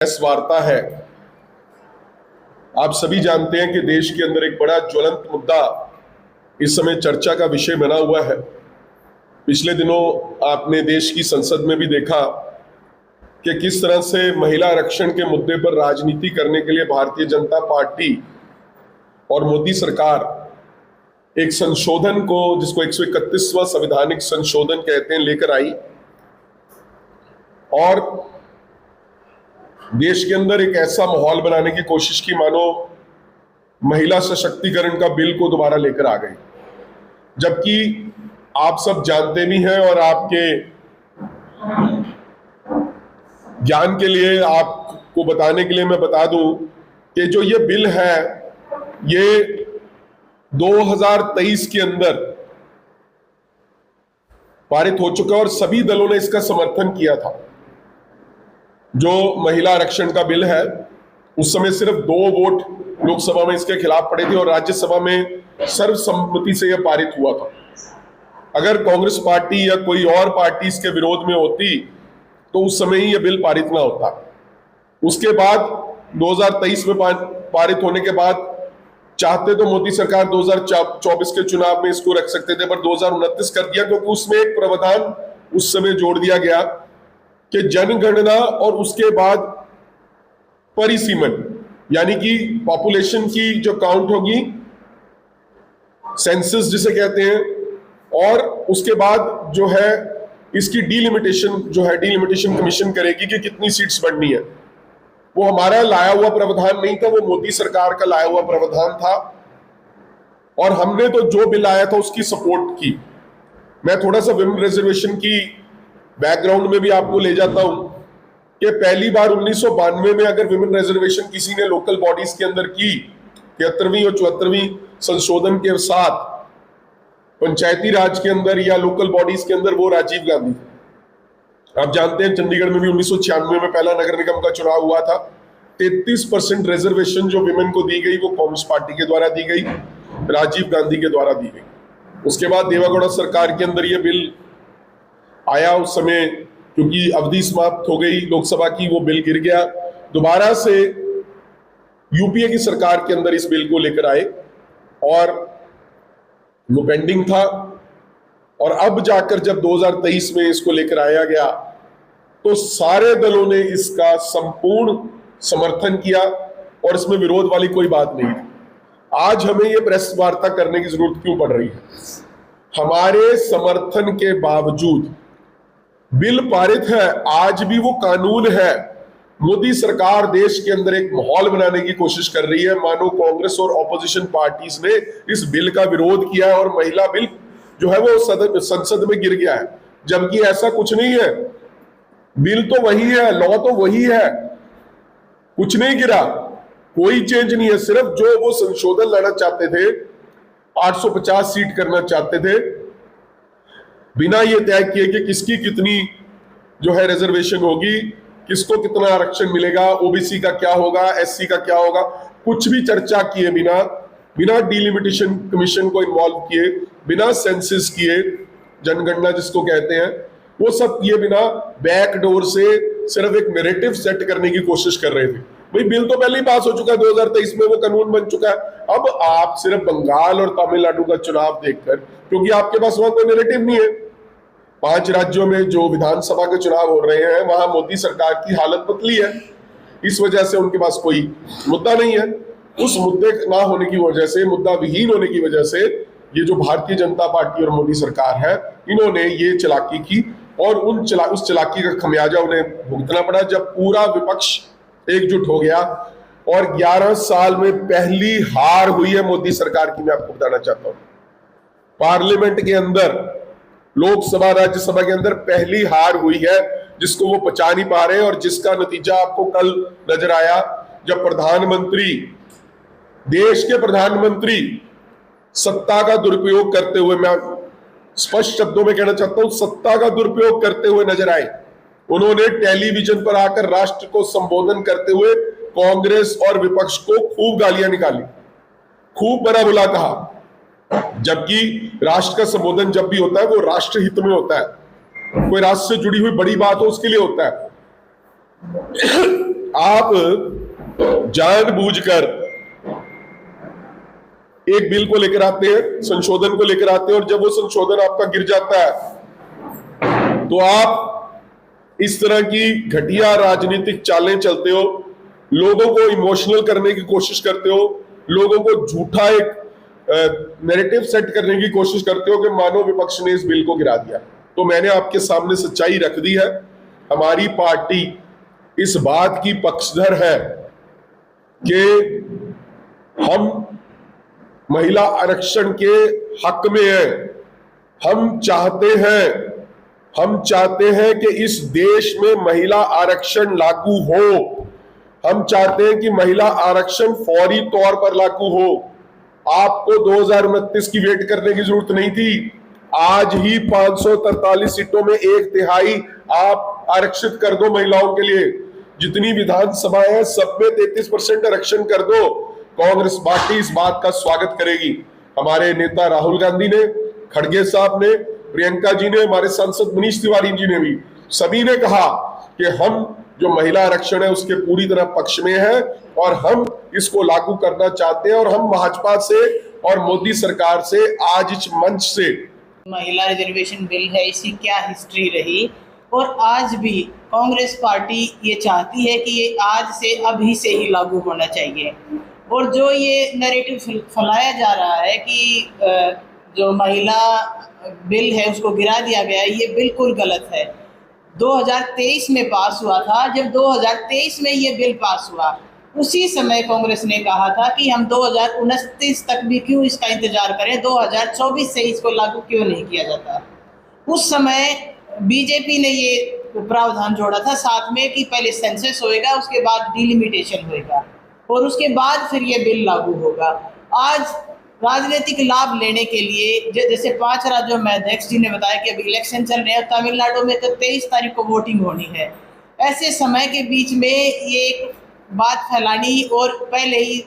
Press वार्ता है। आप सभी जानते हैं कि देश के अंदर एक बड़ा ज्वलंत मुद्दा इस समय चर्चा का विषय बना हुआ है। पिछले दिनों आपने देश की संसद में भी देखा कि किस तरह से महिला आरक्षण के मुद्दे पर राजनीति करने के लिए भारतीय जनता पार्टी और मोदी सरकार एक संशोधन को, जिसको 131वां संवैधानिक संशोधन कहते हैं, लेकर आई और देश के अंदर एक ऐसा माहौल बनाने की कोशिश की मानो महिला सशक्तिकरण का बिल को दोबारा लेकर आ गई। जबकि आप सब जानते भी हैं और आपके ज्ञान के लिए, आपको बताने के लिए मैं बता दूं कि जो ये बिल है ये 2023 के अंदर पारित हो चुका और सभी दलों ने इसका समर्थन किया था। जो महिला आरक्षण का बिल है उस समय सिर्फ 2 वोट लोकसभा में इसके खिलाफ पड़े थे और राज्यसभा में सर्वसम्मति से यह पारित हुआ था। अगर कांग्रेस पार्टी या कोई और पार्टी इसके विरोध में होती तो उस समय ही यह बिल पारित ना होता। उसके बाद 2023 में पारित होने के बाद चाहते तो मोदी सरकार 2024 के चुनाव में इसको रख सकते थे, पर 2029 कर दिया क्योंकि उसमें एक प्रावधान उस समय जोड़ दिया गया कि जनगणना और उसके बाद परिसीमन, यानी कि पॉपुलेशन की जो काउंट होगी, सेंसस जिसे कहते हैं, और उसके बाद जो है इसकी डीलिमिटेशन जो है, डीलिमिटेशन कमीशन करेगी कि कितनी सीट्स बढ़नी है। वो हमारा लाया हुआ प्रावधान नहीं था, वो मोदी सरकार का लाया हुआ प्रावधान था और हमने तो जो बिल आया था उसकी सपोर्ट की। मैं थोड़ा सा विमेन रिजर्वेशन की बैकग्राउंड में भी आपको ले जाता हूं कि पहली बार 1992 में अगर विमेन रिजर्वेशन किसी ने लोकल बॉडीज के अंदर की, 73वीं और 74वीं संशोधन के साथ पंचायती राज के अंदर या लोकल बॉडीज के अंदर, वो राजीव गांधी। आप जानते हैं चंडीगढ़ में भी 1996 में पहला नगर निगम का चुनाव हुआ था। 33% रिजर्वेशन जो विमेन को दी गई वो कांग्रेस पार्टी के द्वारा दी गई, राजीव गांधी के द्वारा दी गई। उसके बाद देवेगौड़ा सरकार के अंदर यह बिल आया। उस समय क्योंकि अवधि समाप्त हो गई लोकसभा की, वो बिल गिर गया। दोबारा से यूपीए की सरकार के अंदर इस बिल को लेकर आए और वो पेंडिंग था और अब जाकर जब 2023 में इसको लेकर आया गया तो सारे दलों ने इसका संपूर्ण समर्थन किया और इसमें विरोध वाली कोई बात नहीं थी। आज हमें ये प्रेस वार्ता करने की जरूरत क्यों पड़ रही है? हमारे समर्थन के बावजूद बिल पारित है, आज भी वो कानून है। मोदी सरकार देश के अंदर एक माहौल बनाने की कोशिश कर रही है मानो कांग्रेस और ऑपोजिशन पार्टीज ने इस बिल का विरोध किया है और महिला बिल जो है वो संसद में गिर गया है, जबकि ऐसा कुछ नहीं है। बिल तो वही है, लॉ तो वही है, कुछ नहीं गिरा, कोई चेंज नहीं है। सिर्फ जो वो संशोधन लाना चाहते थे, 850 सीट करना चाहते थे, बिना ये तय किए कि किसकी कितनी जो है रिजर्वेशन होगी, किसको कितना आरक्षण मिलेगा, ओबीसी का क्या होगा, एससी का क्या होगा, कुछ भी चर्चा किए बिना डिलिमिटेशन कमीशन को इन्वॉल्व किए, बिना सेंसस किए, जनगणना जिसको कहते हैं, वो सब किए बिना बैकडोर से सिर्फ एक नैरेटिव सेट करने की कोशिश कर रहे थे। भाई बिल तो पहले ही पास हो चुका है, 2023 में वो कानून बन चुका है। अब आप सिर्फ बंगाल और तमिलनाडु का चुनाव देखकर, क्योंकि आपके पास वहां कोई नैरेटिव नहीं है, 5 राज्यों में जो विधानसभा के चुनाव हो रहे हैं वहां मोदी सरकार की हालत पतली है, इस वजह से उनके पास कोई मुद्दा नहीं है। उस मुद्दे ना होने की वजह से, मुद्दा विहीन होने की वजह से ये जो भारतीय जनता पार्टी और मोदी सरकार है, इन्होंने ये चालाकी की और उस चालाकी का खमियाजा उन्हें भुगतना पड़ा जब पूरा विपक्ष एकजुट हो गया और 11 साल में पहली हार हुई है मोदी सरकार की। मैं आपको बताना चाहता हूं, पार्लियामेंट के अंदर, लोकसभा राज्यसभा के अंदर पहली हार हुई है जिसको वो पचा नहीं पा रहे और जिसका नतीजा आपको कल नजर आया जब प्रधानमंत्री, देश के प्रधानमंत्री सत्ता का दुरुपयोग करते हुए, मैं स्पष्ट शब्दों में कहना चाहता हूं, सत्ता का दुरुपयोग करते हुए नजर आए। उन्होंने टेलीविजन पर आकर राष्ट्र को संबोधन करते हुए कांग्रेस और विपक्ष को खूब गालियां निकाली, खूब बुरा भला कहा, जबकि राष्ट्र का संबोधन जब भी होता है वो राष्ट्र हित में होता है। कोई राष्ट्र से जुड़ी हुई बड़ी बात हो उसके लिए होता है। आप जानबूझकर एक बिल को लेकर आते हैं, संशोधन को लेकर आते हैं, और जब वो संशोधन आपका गिर जाता है तो आप इस तरह की घटिया राजनीतिक चालें चलते हो, लोगों को इमोशनल करने की कोशिश करते हो, लोगों को झूठा एक नैरेटिव सेट करने की कोशिश करते हो कि मानो विपक्ष ने इस बिल को गिरा दिया। तो मैंने आपके सामने सच्चाई रख दी है। हमारी पार्टी इस बात की पक्षधर है कि हम महिला आरक्षण के हक में हैं। हम चाहते हैं कि इस देश में महिला आरक्षण लागू हो। हम चाहते हैं कि महिला आरक्षण फौरी तौर पर लागू हो। आपको 2029 की वेट करने की जरूरत नहीं थी। आज ही 543 सीटों में 1/3 आप आरक्षित कर दो महिलाओं के लिए। जितनी विधानसभाएं हैं सब में 33% आरक्षण कर दो। कांग्रेस पार्टी इस बात का स्वागत करेगी। हमारे नेता राहुल गांधी ने, खड़गे साहब ने, प्रियंका जी ने, हमारे सांसद मनीष तिवारी जी ने भी, सभी ने कहा कि हम जो महिला आरक्षण है उसके पूरी तरह पक्ष में है और हम इसको लागू करना चाहते हैं। और हम भाजपा से और मोदी सरकार से आज इस मंच से, महिला रिजर्वेशन बिल है, इसकी क्या हिस्ट्री रही, और आज भी कांग्रेस पार्टी ये चाहती है कि ये आज से अभी से ही लागू होना चाहिए। और जो ये नैरेटिव फैलाया जा रहा है कि जो महिला बिल है उसको गिरा दिया गया है, ये बिल्कुल गलत है। 2023 में पास हुआ था। जब 2023 में ये बिल पास हुआ उसी समय कांग्रेस ने कहा था कि हम 2029 तक भी क्यों इसका इंतजार करें, 2024 से इसको लागू क्यों नहीं किया जाता। उस समय बीजेपी ने ये प्रावधान जोड़ा था साथ में कि पहले सेंसस होएगा, उसके बाद डिलिमिटेशन होएगा और उसके बाद फिर ये बिल लागू होगा। आज राजनीतिक लाभ लेने के लिए जैसे 5 राज्यों में अध्यक्ष जी ने बताया कि अभी इलेक्शन चल रहे हैं, तमिलनाडु में तो 23 तारीख को वोटिंग होनी है। ऐसे समय के बीच में ये एक बात फैलानी और पहले ही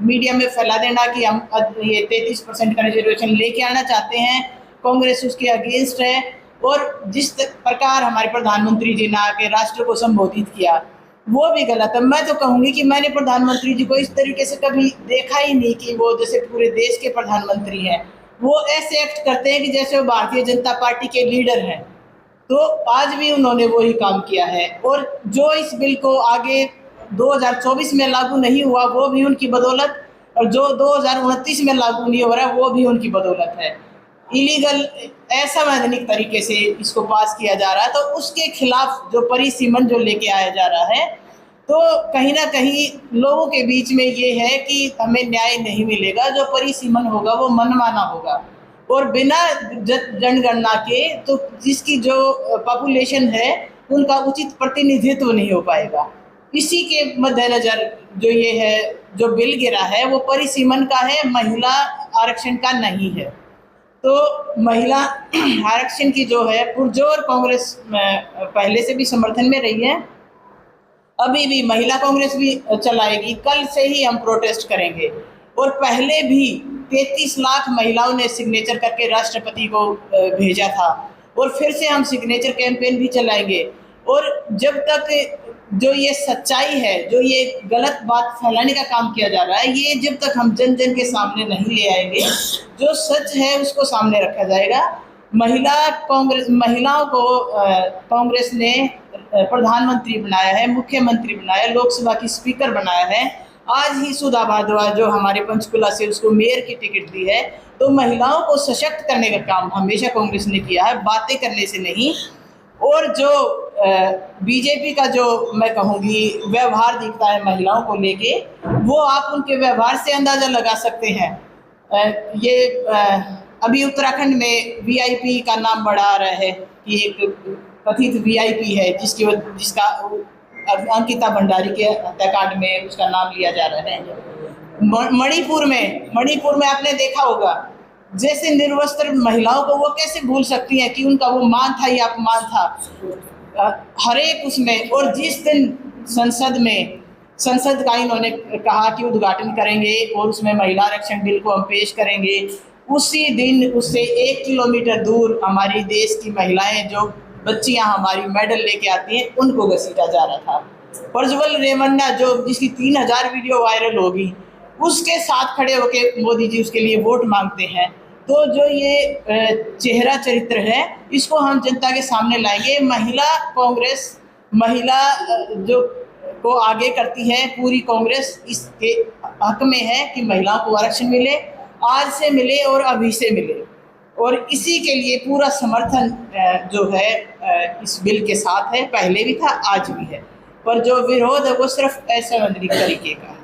मीडिया में फैला देना कि हम ये 33% का रिजर्वेशन लेके आना चाहते हैं, कांग्रेस उसके अगेंस्ट है। और जिस प्रकार हमारे प्रधानमंत्री जी ने आके राष्ट्र को संबोधित किया वो भी गलत है। मैं तो कहूँगी कि मैंने प्रधानमंत्री जी को इस तरीके से कभी देखा ही नहीं कि वो जैसे पूरे देश के प्रधानमंत्री हैं, वो ऐसे एक्ट करते हैं कि जैसे वो भारतीय जनता पार्टी के लीडर हैं। तो आज भी उन्होंने वही काम किया है। और जो इस बिल को आगे 2024 में लागू नहीं हुआ वो भी उनकी बदौलत, और जो 2029 में लागू नहीं हो रहा वो भी उनकी बदौलत है। इलीगल असंवैधानिक तरीके से इसको पास किया जा रहा है, तो उसके खिलाफ जो परिसीमन जो लेके आया जा रहा है, तो कहीं ना कहीं लोगों के बीच में ये है कि हमें न्याय नहीं मिलेगा। जो परिसीमन होगा वो मनमाना होगा और बिना जनगणना के तो जिसकी जो पॉपुलेशन है उनका उचित प्रतिनिधित्व नहीं हो पाएगा। इसी के मद्देनजर जो ये है जो बिल गिरा है वो परिसीमन का है, महिला आरक्षण का नहीं है। तो महिला आरक्षण की जो है पुरजोर कांग्रेस पहले से भी समर्थन में रही है, अभी भी महिला कांग्रेस भी चलाएगी। कल से ही हम प्रोटेस्ट करेंगे और पहले भी 33 लाख महिलाओं ने सिग्नेचर करके राष्ट्रपति को भेजा था और फिर से हम सिग्नेचर कैंपेन भी चलाएंगे। और जब तक जो ये सच्चाई है, जो ये गलत बात फैलाने का काम किया जा रहा है, ये जब तक हम जन जन के सामने नहीं ले आएंगे, जो सच है उसको सामने रखा जाएगा। महिलाओं को कांग्रेस ने प्रधानमंत्री बनाया है, मुख्यमंत्री बनाया, लोकसभा की स्पीकर बनाया है। आज ही सुधा भारद्वाज जो हमारे पंचकुला से उसको मेयर की टिकट दी है। तो महिलाओं को सशक्त करने का काम हमेशा कांग्रेस ने किया है, बातें करने से नहीं। और जो बीजेपी का जो मैं कहूँगी व्यवहार दिखता है महिलाओं को लेके, वो आप उनके व्यवहार से अंदाज़ा लगा सकते हैं। अभी उत्तराखंड में वीआईपी का नाम बढ़ा आ रहा है कि एक कथित वीआईपी है जिसका अंकिता भंडारी के हत्याकांड में उसका नाम लिया जा रहा है। मणिपुर में आपने देखा होगा जैसे निर्वस्त्र महिलाओं को वो कैसे भूल सकती हैं कि उनका वो मान था या अपमान था, हर एक उसमें। और जिस दिन संसद का इन्होंने कहा कि उद्घाटन करेंगे और उसमें महिला आरक्षण बिल को हम पेश करेंगे, उसी दिन उससे 1 किलोमीटर दूर हमारी देश की महिलाएं जो बच्चियां हमारी मेडल लेके आती हैं उनको घसीटा जा रहा था। प्रज्वल रेवन्ना जो जिसकी 3000 वीडियो वायरल होगी, उसके साथ खड़े होकर मोदी जी उसके लिए वोट मांगते हैं। तो जो ये चेहरा चरित्र है, इसको हम जनता के सामने लाएंगे। महिला कांग्रेस, महिला जो को आगे करती है पूरी कांग्रेस, इसके हक में है कि महिलाओं को आरक्षण मिले, आज से मिले और अभी से मिले। और इसी के लिए पूरा समर्थन जो है इस बिल के साथ है, पहले भी था आज भी है। पर जो विरोध है वो सिर्फ असंवैधानिक तरीके का है।